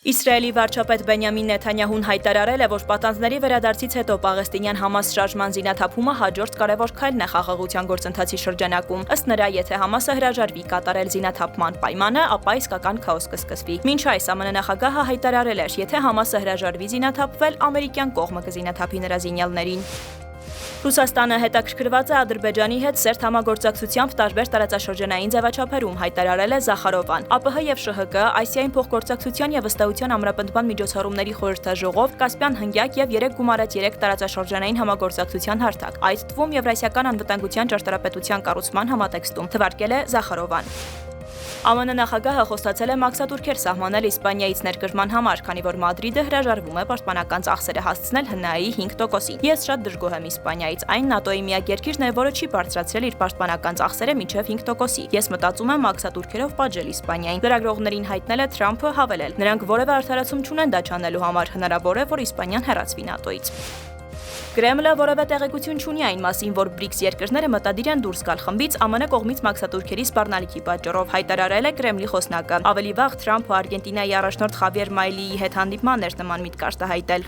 Իսրայելի վարչապետ Բենյամին Նեթանյահուն հայտարարել է, որ պատանձների վերադարձից հետո պաղեստինյան Համաս շարժման զինաթափումը հաջորդ կարևոր քայլն է խաղաղության գործընթացի շրջանակում։ Ըստ նրա, եթե Համասը հրաժարվի կատարել զինաթափման պայմանը, ապա իսկական քաոս կսկսվի։ Մինչ այս ԱՄՆ նախագահը հայտարարել էր, եթե Համասը հրաժարվի զինաթափվել, ամերիկյան կողմը կզինաթափի նրա զինյալներին։ Ռուսաստանը հետաքրքրված է Ադրբեջանի հետ սերտ համագործակցությամբ տարբեր տարածաշրջանային ձևաչափերում, հայտարարել է Զախարովան։ ԱՊՀ եւ ՇՀԿ Ասիային փոխգործակցության եւ վստահության ամրապնդման միջոցառումների խորհրդաժողով Կասպյան հնգյակ եւ 3 գումարած 3 տարածաշրջանային համագործակցության հարթակ, այդ թվում Եվրասիական անվտանգության ճարտարապետության կառուցման համատեքստում, թվարկել է Զախարովան։ ԱՄՆ նախագահը խոստացել է մաքսատուրքեր սահմանել Իսպանիայից ներկրման համար, քանի որ Մադրիդը հրաժարվում է պաշտպանական ծախսերը հասցնել ՀՆԱ-ի 5%-ին։ Ես շատ դժգոհ եմ Իսպանիայից, այն ՆԱՏՕ-ի միակ երկիրն է, որը չի բարձրացրել իր պաշտպանական ծախսերը մինչև 5%-ի։ Ես մտածում եմ մաքսատուրքերով պատժել Իսպանիային։ Լրագրողներին հայտնել է Թրամփը, հավելել. նրանք որևէ արդարացում չունեն դա չանելու համար, հնարավոր է, որ Իսպանիան հեռացվի ՆԱՏՕ-ից։ Կրեմլը որևէ տեղեկություն չունի այն մասին, որ BRICS երկրները մտադիր են դուրս գալ խմբից ԱՄՆ կողմից մաքսատուրքերի սպառնալիքի պատճառով, հայտարարել է Կրեմլի խոսնակը։ Ավելի վաղ Թրամփը Արգենտինայի առաջնորդ Խավիեր Մայլիի հետ հանդիպման էր նման միտք արտահայտել։